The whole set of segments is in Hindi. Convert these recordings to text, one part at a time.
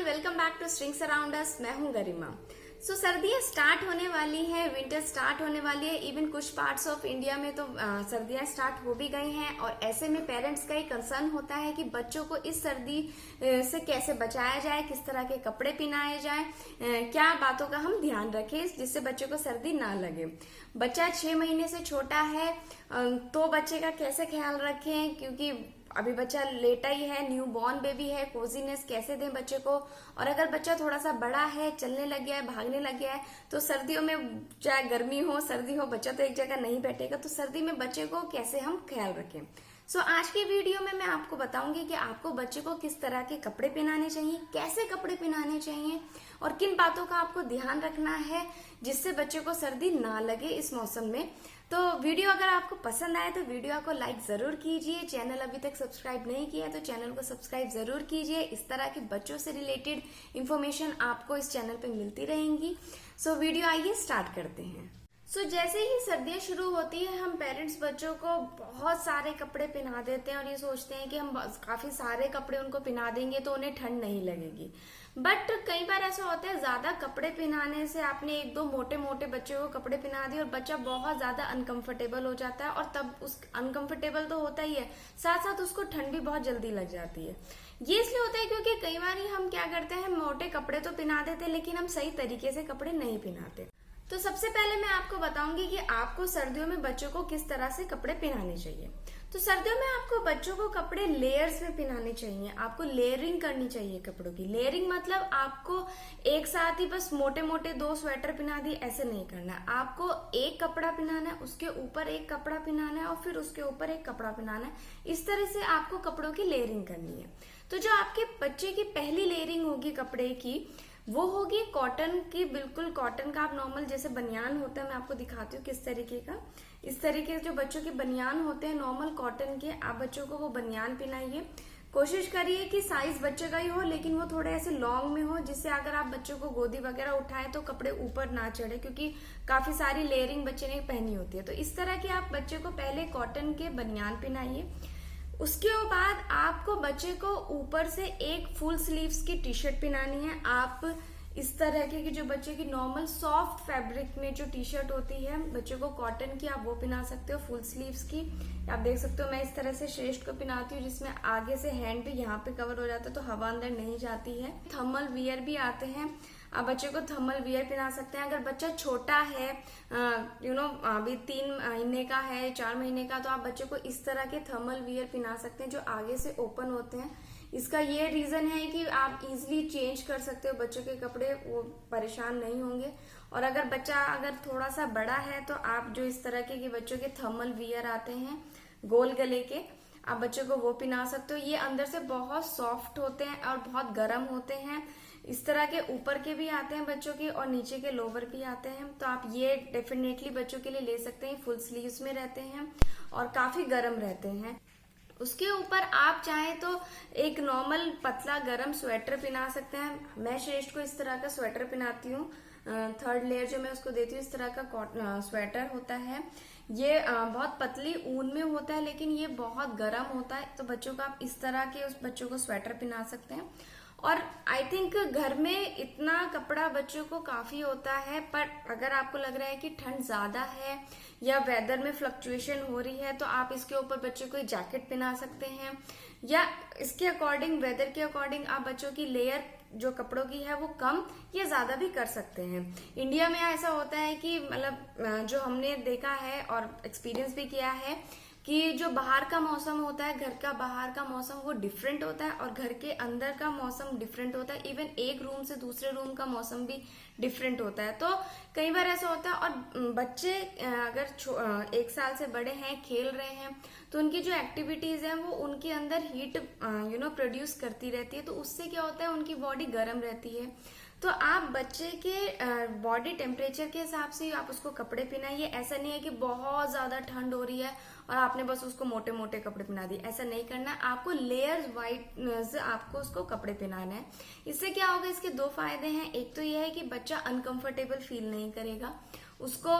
Welcome back two strings around us. मैं हूं गरिमा। सर्दियां स्टार्ट होने वाली है, विंटर स्टार्ट होने वाली है। इवन कुछ पार्ट्स ऑफ इंडिया में तो सर्दियां स्टार्ट हो भी गई हैं और ऐसे में पेरेंट्स का एक कंसर्न होता है कि बच्चों को इस सर्दी से कैसे बचाया जाए, किस तरह के कपड़े पहनाए जाए, क्या बातों का हम ध्यान रखें जिससे बच्चों को सर्दी ना लगे। बच्चा 6 महीने से छोटा है तो बच्चे का कैसे ख्याल रखें, क्योंकि अभी बच्चा लेटा ही है, न्यू बॉर्न बेबी है, कोजीनेस कैसे दें बच्चे को। और अगर बच्चा थोड़ा सा बड़ा है, चलने लग गया है, भागने लग गया है, तो सर्दियों में चाहे गर्मी हो सर्दी हो, बच्चा तो एक जगह नहीं बैठेगा, तो सर्दी में बच्चे को कैसे हम ख्याल रखें। आज की वीडियो में मैं आपको बताऊंगी कि आपको बच्चे को किस तरह के कपड़े पहनाने चाहिए, कैसे कपड़े पहनाने चाहिए और किन बातों का आपको ध्यान रखना है जिससे बच्चे को सर्दी ना लगे इस मौसम में। तो वीडियो अगर आपको पसंद आए तो वीडियो को लाइक जरूर कीजिए। चैनल अभी तक सब्सक्राइब नहीं किया तो चैनल को सब्सक्राइब जरूर कीजिए। इस तरह के बच्चों से रिलेटेड इंफॉर्मेशन आपको इस चैनल पे मिलती रहेंगी। वीडियो आइए स्टार्ट करते हैं। जैसे ही सर्दियां शुरू होती है हम पेरेंट्स बच्चों को बहुत सारे कपड़े पहना देते हैं और ये सोचते हैं कि हम काफी सारे कपड़े उनको पहना देंगे तो उन्हें ठंड नहीं लगेगी। बट कई बार ऐसा होता है ज्यादा कपड़े पहनाने से आपने एक दो मोटे मोटे बच्चों को कपड़े पहना दिए और बच्चा बहुत ज्यादा अनकंफर्टेबल हो जाता है और तब उस अनकंफर्टेबल तो होता ही है, साथ साथ उसको ठंड भी बहुत जल्दी लग जाती है। ये इसलिए होता है क्योंकि कई बार हम क्या करते हैं, मोटे कपड़े तो पहना देते हैं लेकिन हम सही तरीके से कपड़े नहीं पहनाते। तो सबसे पहले मैं आपको बताऊंगी कि आपको सर्दियों में बच्चों को किस तरह से कपड़े पहनाने चाहिए। तो सर्दियों में आपको बच्चों को कपड़े लेयर्स में पहनाने चाहिए। आपको लेयरिंग करनी चाहिए कपड़ों की। लेयरिंग मतलब आपको एक साथ ही बस मोटे मोटे 2 स्वेटर पहना दिए, ऐसे नहीं करना है। आपको एक कपड़ा पहनाना है, उसके ऊपर एक कपड़ा पहनाना है और फिर उसके ऊपर एक कपड़ा पहनाना है। इस तरह से आपको कपड़ों की लेयरिंग करनी है। तो जो आपके बच्चे की पहली लेयरिंग होगी कपड़े की, वो होगी कॉटन की। बिल्कुल कॉटन का, आप नॉर्मल जैसे बनियान होता है, मैं आपको दिखाती हूँ किस तरीके का। इस तरीके से जो बच्चों के बनियान होते हैं नॉर्मल कॉटन के, आप बच्चों को वो बनियान पहनाइए। कोशिश करिए कि साइज बच्चे का ही हो लेकिन वो थोड़े ऐसे लॉन्ग में हो, जिससे अगर आप बच्चों को गोदी वगैरह उठाएं तो कपड़े ऊपर ना चढ़े, क्योंकि काफी सारी लेयरिंग बच्चे ने पहनी होती है। तो इस तरह की आप बच्चे को पहले कॉटन के बनियान पहनाइए। उसके बाद आपको बच्चे को ऊपर से एक फुल स्लीव्स की टी शर्ट पहनानी है। आप इस तरह की जो बच्चे की नॉर्मल सॉफ्ट फैब्रिक में जो टी शर्ट होती है बच्चे को कॉटन की, आप वो पहना सकते हो फुल स्लीव्स की। आप देख सकते हो मैं इस तरह से श्रेष्ठ को पहनाती हूँ जिसमें आगे से हैंड भी यहाँ पे कवर हो जाता है तो हवा अंदर नहीं जाती है। थर्मल वियर भी आते हैं, आप बच्चे को थर्मल वियर पहना सकते हैं। अगर बच्चा छोटा है, अभी 3 महीने का है, 4 महीने का, तो आप बच्चे को इस तरह के थर्मल वियर पहना सकते हैं जो आगे से ओपन होते हैं। इसका ये रीजन है कि आप इजीली चेंज कर सकते हो बच्चों के कपड़े, वो परेशान नहीं होंगे। और अगर बच्चा अगर थोड़ा सा बड़ा है तो आप जो इस तरह के बच्चों के थर्मल वियर आते हैं गोल गले के, आप बच्चों को वो पहना सकते हो। ये अंदर से बहुत सॉफ्ट होते हैं और बहुत गर्म होते हैं। इस तरह के ऊपर के भी आते हैं बच्चों के और नीचे के लोवर भी आते हैं, तो आप ये डेफिनेटली बच्चों के लिए ले सकते हैं। फुल स्लीव्स में रहते हैं और काफी गर्म रहते हैं। उसके ऊपर आप चाहें तो एक नॉर्मल पतला गरम स्वेटर पहना सकते हैं। मैं श्रेष्ठ को इस तरह का स्वेटर पहनाती हूँ। 3rd लेयर जो मैं उसको देती हूँ, इस तरह का स्वेटर होता है। ये बहुत पतली ऊन में होता है लेकिन ये बहुत गर्म होता है, तो बच्चों को आप इस तरह के उस बच्चों को स्वेटर पहना सकते हैं। और आई थिंक घर में इतना कपड़ा बच्चों को काफी होता है, पर अगर आपको लग रहा है कि ठंड ज्यादा है या वेदर में फ्लक्चुएशन हो रही है तो आप इसके ऊपर बच्चों को जैकेट पहना सकते हैं, या इसके अकॉर्डिंग, वेदर के अकॉर्डिंग आप बच्चों की लेयर जो कपड़ों की है वो कम या ज्यादा भी कर सकते हैं। इंडिया में ऐसा होता है कि मतलब जो हमने देखा है और एक्सपीरियंस भी किया है कि जो बाहर का मौसम होता है, घर का बाहर का मौसम वो डिफरेंट होता है और घर के अंदर का मौसम डिफरेंट होता है। इवन एक रूम से दूसरे रूम का मौसम भी डिफरेंट होता है। तो कई बार ऐसा होता है। और बच्चे अगर 1 साल से बड़े हैं, खेल रहे हैं, तो उनकी जो एक्टिविटीज है वो उनके अंदर हीट प्रोड्यूस करती रहती है, तो उससे क्या होता है उनकी बॉडी गर्म रहती है। तो आप बच्चे के बॉडी टेम्परेचर के हिसाब से आप उसको कपड़े पहनाइए। ऐसा नहीं है कि बहुत ज्यादा ठंड हो रही है और आपने बस उसको मोटे मोटे कपड़े पहना दिए, ऐसा नहीं करना। आपको लेयर्स वाइज आपको उसको कपड़े पहनाना है। इससे क्या होगा, इसके 2 फायदे हैं। एक तो यह है कि बच्चा अनकंफर्टेबल फील नहीं करेगा, उसको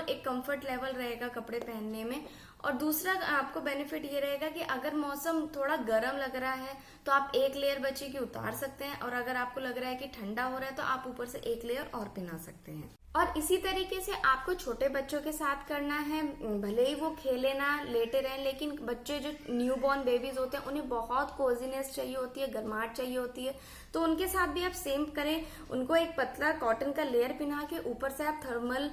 एक कंफर्ट लेवल रहेगा कपड़े पहनने में। और दूसरा आपको बेनिफिट ये रहेगा कि अगर मौसम थोड़ा गर्म लग रहा है तो आप एक लेयर बच्चे की उतार सकते हैं, और अगर आपको लग रहा है कि ठंडा हो रहा है तो आप ऊपर से एक लेयर और पहना सकते हैं। और इसी तरीके से आपको छोटे बच्चों के साथ करना है, भले ही वो खेले ना लेटे रहें, लेकिन बच्चे जो न्यूबॉर्न बेबीज होते हैं उन्हें बहुत कोजीनेस चाहिए होती है, गर्माहट चाहिए होती है, तो उनके साथ भी आप सेम करें। उनको एक पतला कॉटन का लेयर पहना के ऊपर से आप थर्मल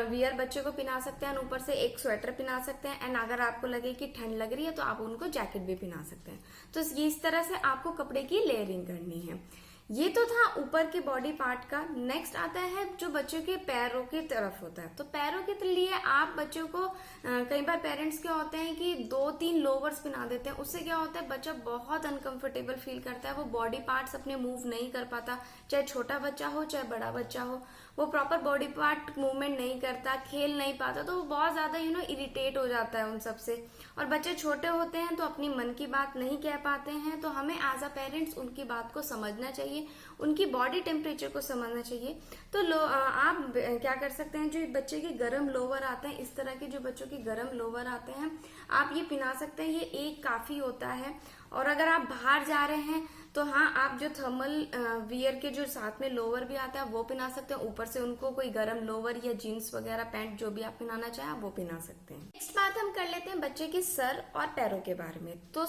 वियर बच्चे को पहना सकते हैं, ऊपर से एक स्वेटर पहना सकते हैं, एंड अगर आपको लगे कि ठंड लग रही है तो आप उनको जैकेट भी पहना सकते हैं। तो इस तरह से आपको कपड़े की लेयरिंग करनी है। ये तो था ऊपर के बॉडी पार्ट का। नेक्स्ट आता है जो बच्चों के पैरों की तरफ होता है। तो पैरों के लिए आप बच्चों को कई बार पेरेंट्स क्या होते हैं कि 2-3 लोवर्स पहना देते हैं, उससे क्या होता है बच्चा बहुत अनकंफर्टेबल फील करता है, वो बॉडी पार्ट्स अपने मूव नहीं कर पाता, चाहे छोटा बच्चा हो चाहे बड़ा बच्चा हो, वो प्रॉपर बॉडी पार्ट मूवमेंट नहीं करता, खेल नहीं पाता, तो वो बहुत ज्यादा इरिटेट हो जाता है उन सबसे। और बच्चे छोटे होते हैं तो अपनी मन की बात नहीं कह पाते हैं, तो हमें एज अ पेरेंट्स उनकी बात को समझना चाहिए, उनकी बॉडी टेम्परेचर को समझना चाहिए। तो आप क्या कर सकते हैं, जो बच्चे के गर्म लोवर आते हैं, इस तरह के जो बच्चों के गर्म लोवर आते हैं आप ये पहना सकते हैं, ये एक काफी होता है। और अगर आप बाहर जा रहे हैं तो हाँ, आप जो थर्मल वियर के जो साथ में लोवर भी आता है वो पहना सकते हैं, ऊपर से उनको कोई गर्म लोवर या जीन्स वगैरह पैंट जो भी आप पहनाना चाहें आप वो पहना सकते हैं। नेक्स्ट बात हम कर लेते हैं बच्चे के सर और पैरों के बारे में। तो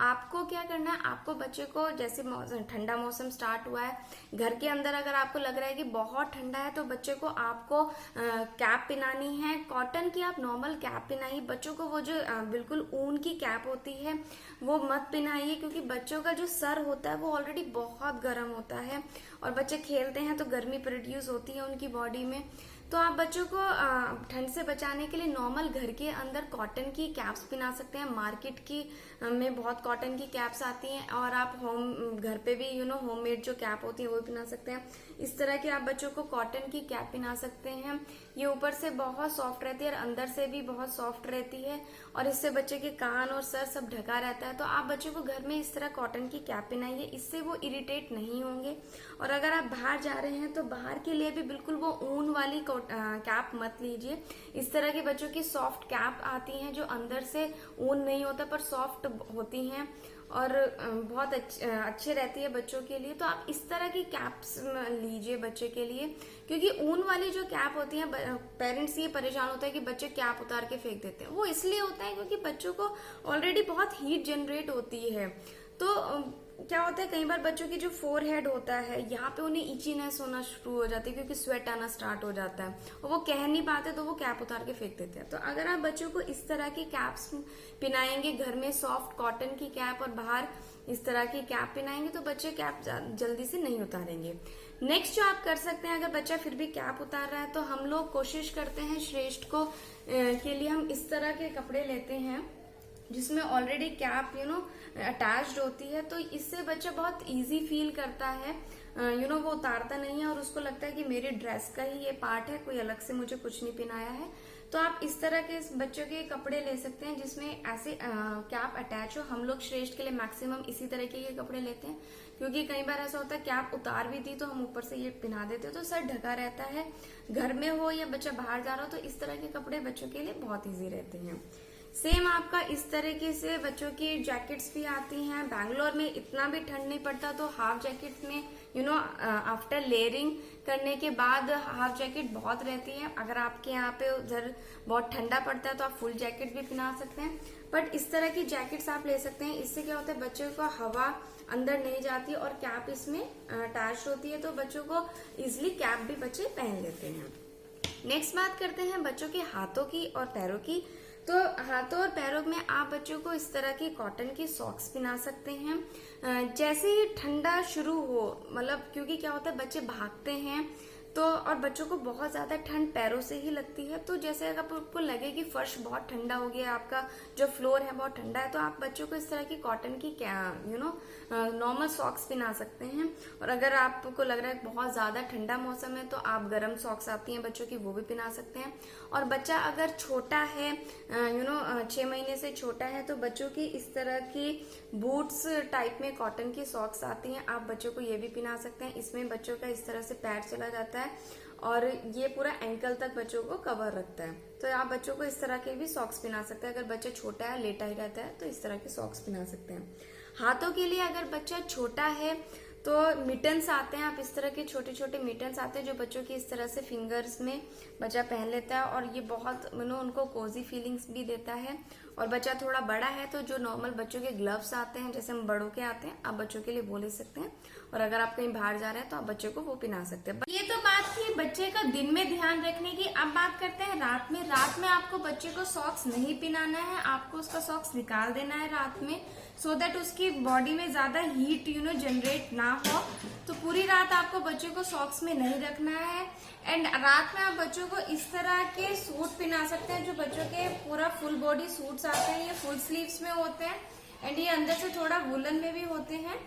आपको क्या करना है, आपको बच्चे को जैसे ठंडा मौसम स्टार्ट हुआ है, घर के अंदर अगर आपको लग रहा है कि बहुत ठंडा है तो बच्चे को आपको कैप पहनानी है, कॉटन की आप नॉर्मल कैप पहनाइए। बच्चों को वो जो बिल्कुल ऊन की कैप होती है वो मत पहनाइए, क्योंकि बच्चों का जो सर होता है वो ऑलरेडी बहुत गर्म होता है, और बच्चे खेलते हैं तो गर्मी प्रोड्यूस होती है उनकी बॉडी में। तो आप बच्चों को ठंड से बचाने के लिए नॉर्मल घर के अंदर कॉटन की कैप्स पहना सकते हैं। मार्केट की में बहुत कॉटन की कैप्स आती हैं, और आप घर पे भी होममेड जो कैप होती है वो पहना सकते हैं। इस तरह के आप बच्चों को कॉटन की कैप पहना सकते हैं। ये ऊपर से बहुत सॉफ्ट रहती है और अंदर से भी बहुत सॉफ्ट रहती है, और इससे बच्चे के कान और सर सब ढका रहता है। तो आप बच्चों को घर में इस तरह कॉटन की कैप पहनाइए, इससे वो इरिटेट नहीं होंगे। और अगर आप बाहर जा रहे हैं तो बाहर के लिए भी बिल्कुल वो ऊन वाली कैप मत लीजिए। इस तरह के बच्चों की सॉफ्ट कैप आती हैं जो अंदर से ऊन नहीं होता पर सॉफ्ट होती हैं और बहुत अच्छे रहती है बच्चों के लिए। तो आप इस तरह की कैप्स लीजिए बच्चे के लिए, क्योंकि ऊन वाली जो कैप होती है पेरेंट्स ये परेशान होता है कि बच्चे कैप उतार के फेंक देते हैं। वो इसलिए होता है क्योंकि बच्चों को ऑलरेडी बहुत हीट जनरेट होती है। तो क्या होता है कई बार बच्चों की जो फोरहेड होता है यहाँ पे उन्हें इचीनेस होना शुरू हो जाती है, क्योंकि स्वेट आना स्टार्ट हो जाता है और वो कह नहीं पाते तो वो कैप उतार के फेंक देते हैं। तो अगर आप बच्चों को इस तरह की कैप्स पहनाएंगे, घर में सॉफ्ट कॉटन की कैप और बाहर इस तरह की कैप पहनाएंगे, तो बच्चे कैप जल्दी से नहीं उतारेंगे। नेक्स्ट जो आप कर सकते हैं, अगर बच्चा फिर भी कैप उतार रहा है तो हम लोग कोशिश करते हैं श्रेष्ठ को के लिए हम इस तरह के कपड़े लेते हैं जिसमें ऑलरेडी कैप अटैच्ड होती है। तो इससे बच्चा बहुत इजी फील करता है, वो उतारता नहीं है और उसको लगता है कि मेरी ड्रेस का ही ये पार्ट है, कोई अलग से मुझे कुछ नहीं पहनाया है। तो आप इस तरह के बच्चों के कपड़े ले सकते हैं जिसमें ऐसे कैप अटैच हो। हम लोग श्रेष्ठ के लिए मैक्सिमम इसी तरीके के कपड़े लेते हैं, क्योंकि कई बार ऐसा होता है कैप उतार भी दी तो हम ऊपर से ये पहना देते तो सर ढका रहता है। घर में हो या बच्चा बाहर जा रहा हो तो इस तरह के कपड़े बच्चों के लिए बहुत ईजी रहते हैं। सेम आपका इस तरीके से बच्चों की जैकेट्स भी आती हैं। बैंगलोर में इतना भी ठंड नहीं पड़ता तो हाफ जैकेट में आफ्टर लेयरिंग करने के बाद हाफ जैकेट बहुत रहती है। अगर आपके यहाँ पे उधर बहुत ठंडा पड़ता है तो आप फुल जैकेट भी पहना सकते हैं, बट इस तरह की जैकेट्स आप ले सकते हैं। इससे क्या होता है बच्चों को हवा अंदर नहीं जाती और कैप इसमें अटैच होती है, तो बच्चों को इजिली कैप भी बच्चे पहन लेते हैं। नेक्स्ट बात करते हैं बच्चों के हाथों की और पैरों की। तो हाथों और पैरों में आप बच्चों को इस तरह की कॉटन की सॉक्स पहना सकते हैं जैसे ही ठंडा शुरू हो, मतलब क्योंकि क्या होता है बच्चे भागते हैं तो और बच्चों को बहुत ज्यादा ठंड पैरों से ही लगती है। तो जैसे अगर आपको लगे कि फर्श बहुत ठंडा हो गया, आपका जो फ्लोर है बहुत ठंडा है, तो आप बच्चों को इस तरह की कॉटन की नॉर्मल सॉक्स पहना सकते हैं। और अगर आपको लग रहा है बहुत ज्यादा ठंडा मौसम है तो आप गर्म सॉक्स आती हैं बच्चों की, वो भी पहना सकते हैं। और बच्चा अगर छोटा है 6 महीने से छोटा है तो बच्चों की इस तरह की बूट्स टाइप में कॉटन की सॉक्स आती हैं, आप बच्चों को ये भी पहना सकते हैं। इसमें बच्चों का इस तरह से पैर चला जाता है है और ये पूरा एंकल तक बच्चों को कवर रखता है। तो आप बच्चों को इस तरह के भी सॉक्स पहना सकते हैं। अगर बच्चा छोटा है, लेटा ही रहता है, तो इस तरह के सॉक्स पहना सकते हैं। हाथों के लिए अगर बच्चा छोटा है तो मिटन्स आते हैं, आप इस तरह के छोटे छोटे मिटन्स आते हैं जो बच्चों की इस तरह से फिंगर्स में बच्चा पहन लेता है और ये बहुत उनको कोजी फीलिंग्स भी देता है। और बच्चा थोड़ा बड़ा है तो जो नॉर्मल बच्चों के ग्लव्स आते हैं, जैसे हम बड़ों के आते हैं, आप बच्चों के लिए वो ले सकते हैं। और अगर आप कहीं बाहर जा रहे हैं तो आप बच्चे को वो पहना सकते हैं। ये तो बात थी बच्चे का दिन में ध्यान रखने की। अब बात करते हैं रात में। रात में आपको बच्चे को सॉक्स नहीं पहनाना है, आपको उसका सॉक्स निकाल देना है रात में, सो दैट उसकी बॉडी में ज्यादा हीट जनरेट ना हो। तो पूरी रात आपको बच्चे को सॉक्स में नहीं रखना है। एंड रात में आप बच्चों को इस तरह के सूट पहना सकते हैं जो बच्चों के पूरा फुल बॉडी सूट्स आते हैं। ये फुल स्लीव्स में होते हैं एंड ये अंदर से थोड़ा वुलन में भी होते हैं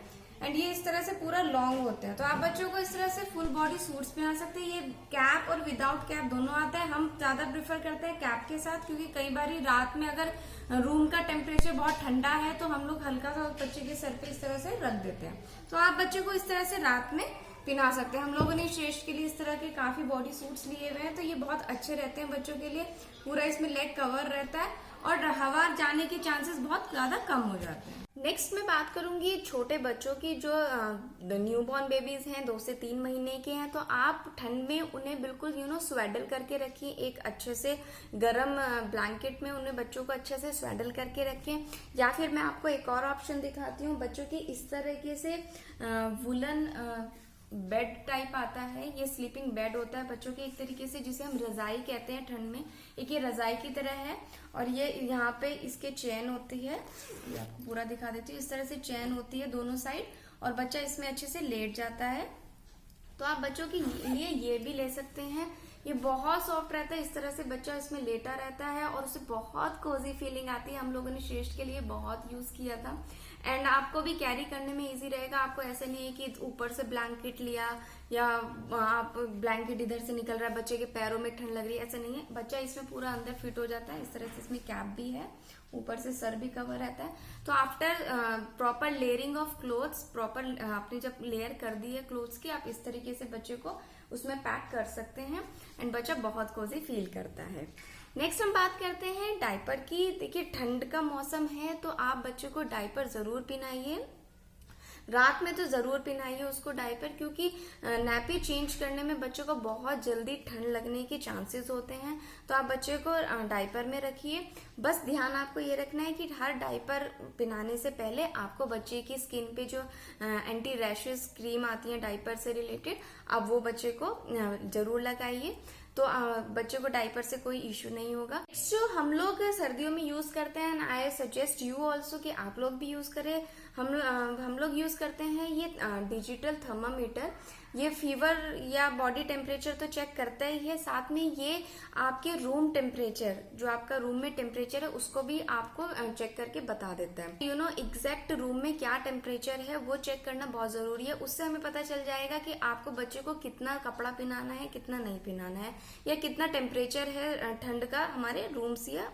एंड ये इस तरह से पूरा लॉन्ग होते हैं। तो आप बच्चों को इस तरह से फुल बॉडी सूट्स पहना सकते हैं। ये कैप और विदाउट कैप दोनों आता है। हम ज्यादा प्रेफर करते हैं कैप के साथ, क्योंकि कई बार रात में अगर रूम का टेम्परेचर बहुत ठंडा है तो हम लोग हल्का सा बच्चे के सर पे इस तरह से रख देते हैं। तो आप बच्चे को इस तरह से रात में पहना सकते हैं। हम लोगों ने श्रेष्ठ के लिए इस तरह के काफी बॉडी सूट्स लिए हुए हैं, तो ये बहुत अच्छे रहते हैं बच्चों के लिए। पूरा इसमें लेग कवर रहता है और हवा जाने के चांसेस बहुत ज्यादा कम हो जाते हैं। नेक्स्ट मैं बात करूंगी छोटे बच्चों की, जो न्यूबॉर्न बेबीज हैं, 2 से 3 महीने के हैं। तो आप ठंड में उन्हें बिल्कुल स्वेडल करके रखिए, एक अच्छे से गर्म ब्लैंकेट में उन्हें बच्चों को अच्छे से स्वेडल करके रखें। या फिर मैं आपको एक और ऑप्शन दिखाती हूँ। बच्चों की इस तरीके से वुलन बेड टाइप आता है, ये स्लीपिंग बेड होता है बच्चों के एक तरीके से, जिसे हम रजाई कहते हैं ठंड में। एक ये रजाई की तरह है और ये यहाँ पे इसके चेन होती है, ये आपको पूरा दिखा देती हूँ। इस तरह से चेन होती है दोनों साइड और बच्चा इसमें अच्छे से लेट जाता है। तो आप बच्चों के लिए ये भी ले सकते हैं। ये बहुत सॉफ्ट रहता है, इस तरह से बच्चा इसमें लेटा रहता है और उसे बहुत कोजी फीलिंग आती है। हम लोगों ने श्रेष्ठ के लिए बहुत यूज किया था एंड आपको भी कैरी करने में इजी रहेगा। आपको ऐसे नहीं है कि ऊपर से ब्लैंकेट लिया या आप ब्लैंकेट इधर से निकल रहा है, बच्चे के पैरों में ठंड लग रही है, ऐसा नहीं है। बच्चा इसमें पूरा अंदर फिट हो जाता है। इस तरह से इसमें कैप भी है, ऊपर से सर भी कवर रहता है। तो after proper layering of clothes, proper आपने जब लेयर कर दी है क्लोथ्स की, आप इस तरीके से बच्चे को उसमें पैक कर सकते हैं एंड बच्चा बहुत कोजी फील करता है। नेक्स्ट हम बात करते हैं डायपर की। देखिए ठंड का मौसम है तो आप बच्चे को डायपर जरूर पहनाइए। रात में तो जरूर पहनाइए उसको डायपर, क्योंकि नैपी चेंज करने में बच्चों को बहुत जल्दी ठंड लगने के चांसेस होते हैं। तो आप बच्चे को डायपर में रखिए। बस ध्यान आपको ये रखना है कि हर डायपर पहनाने से पहले आपको बच्चे की स्किन पे जो एंटी रैशेस क्रीम आती है डायपर से रिलेटेड, आप वो बच्चे को जरूर लगाइए। तो बच्चे को डायपर से कोई इश्यू नहीं होगा। जो हम लोग सर्दियों में यूज करते हैं, आई सजेस्ट यू ऑल्सो कि आप लोग भी यूज करें। हम लोग यूज करते हैं ये डिजिटल थर्मामीटर। ये फीवर या बॉडी टेम्परेचर तो चेक करता ही है, साथ में ये आपके रूम टेम्परेचर, जो आपका रूम में टेम्परेचर है, उसको भी आपको चेक करके बता देता है। एग्जैक्ट रूम में क्या टेम्परेचर है वो चेक करना बहुत जरूरी है। उससे हमें पता चल जाएगा कि आपको बच्चे को कितना कपड़ा पहनाना है, कितना नहीं पहनाना है, या कितना टेम्परेचर है ठंड का हमारे रूम से, या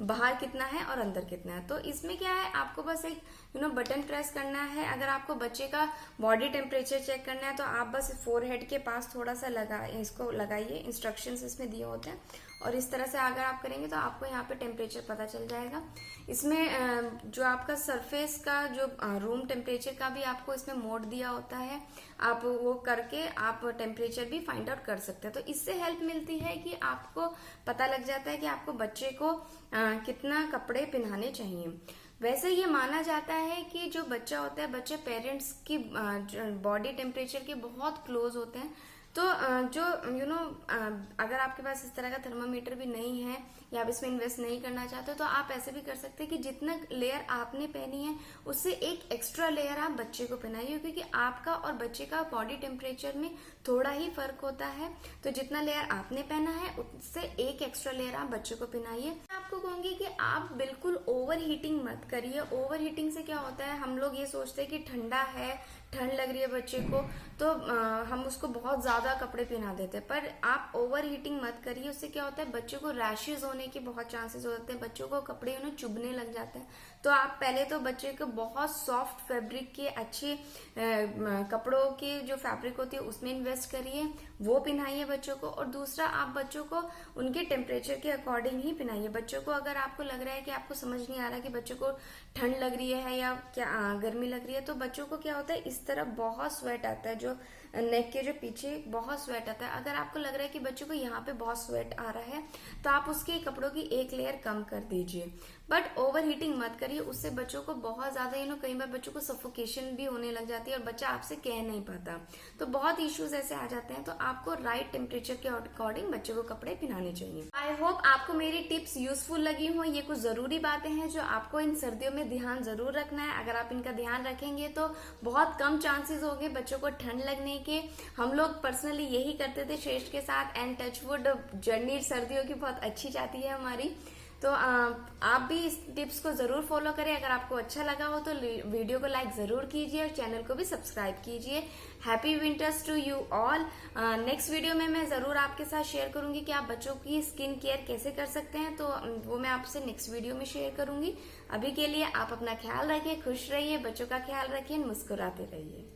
बाहर कितना है और अंदर कितना है। तो इसमें क्या है, आपको बस एक बटन प्रेस करना है। अगर आपको बच्चे का बॉडी टेम्परेचर चेक करना है तो आप बस फोरहेड के पास थोड़ा सा इसको लगाइए। इंस्ट्रक्शंस इसमें दिए होते हैं और इस तरह से अगर आप करेंगे तो आपको यहाँ पे टेम्परेचर पता चल जाएगा। इसमें जो आपका सरफेस का जो रूम टेम्परेचर का भी आपको इसमें मोड दिया होता है, आप वो करके आप टेम्परेचर भी फाइंड आउट कर सकते हैं। तो इससे हेल्प मिलती है कि आपको पता लग जाता है कि आपको बच्चे को कितना कपड़े पहनाने चाहिए। वैसे ये माना जाता है कि जो बच्चा होता है, बच्चे पेरेंट्स की बॉडी टेम्परेचर के बहुत क्लोज होते हैं। तो जो अगर आपके पास इस तरह का थर्मामीटर भी नहीं है या आप इसमें इन्वेस्ट नहीं करना चाहते, तो आप ऐसे भी कर सकते हैं कि जितना लेयर आपने पहनी है उससे एक एक्स्ट्रा लेयर आप बच्चे को पहनाइए, क्योंकि आपका और बच्चे का बॉडी टेम्परेचर में थोड़ा ही फर्क होता है। तो जितना लेयर आपने पहना है उससे एक एक्स्ट्रा लेयर आप बच्चे को पहनाइए। आपको कहूंगी कि आप बिल्कुल ओवर हीटिंग मत करिए। ओवर हीटिंग से क्या होता है, हम लोग ये सोचते हैं कि ठंडा है, ठंड लग रही है बच्चे को तो हम उसको बहुत ज्यादा कपड़े पहना देते हैं, पर आप ओवर हीटिंग मत करिए। उससे क्या होता है, बच्चों को रैशेज होने के बहुत चांसेस होते हैं, बच्चों को कपड़े चुभने लग जाते हैं। तो आप पहले तो बच्चे को बहुत सॉफ्ट फैब्रिक के अच्छे कपड़ों की जो फैब्रिक होती है उसमें इन्वेस्ट करिए, वो पहनाइए बच्चों को। और दूसरा, आप बच्चों को उनके टेम्परेचर के अकॉर्डिंग ही पहनाइए। बच्चों को अगर आपको लग रहा है कि आपको समझ नहीं आ रहा कि बच्चों को ठंड लग रही है या क्या गर्मी लग रही है, तो बच्चों को क्या होता है, इस तरफ बहुत स्वेट आता है, जो नेक के जो पीछे बहुत स्वेट आता है। अगर आपको लग रहा है कि बच्चों को यहाँ पे बहुत स्वेट आ रहा है तो आप उसके कपड़ों की एक लेयर कम कर दीजिए, बट ओवर हीटिंग मत करिए। उससे बच्चों को बहुत ज्यादा कई बार बच्चों को सफोकेशन भी होने लग जाती है और बच्चा आपसे कह नहीं पाता, तो बहुत इश्यूज ऐसे आ जाते हैं। तो आपको राइट टेम्परेचर के अकॉर्डिंग बच्चों को कपड़े पहनाने चाहिए। आई होप आपको मेरी टिप्स यूजफुल लगी हो। ये कुछ जरूरी बातें हैं जो आपको इन सर्दियों में ध्यान जरूर रखना है। अगर आप इनका ध्यान रखेंगे तो बहुत कम चांसेस होंगे बच्चों को ठंड लगने के। हम लोग पर्सनली यही करते थे श्रेष्ठ के साथ, एंड टचवुड जर्नी सर्दियों की बहुत अच्छी जाती है हमारी। तो आप भी इस टिप्स को जरूर फॉलो करें। अगर आपको अच्छा लगा हो तो वीडियो को लाइक जरूर कीजिए और चैनल को भी सब्सक्राइब कीजिए। Happy winters to you all. Next video में मैं जरूर आपके साथ शेयर करूंगी कि आप बच्चों की स्किन केयर कैसे कर सकते हैं, तो वो मैं आपसे नेक्स्ट वीडियो में शेयर करूंगी। अभी के लिए आप अपना ख्याल रखिए, खुश रहिए, बच्चों का ख्याल रखिए, मुस्कुराते रहिए।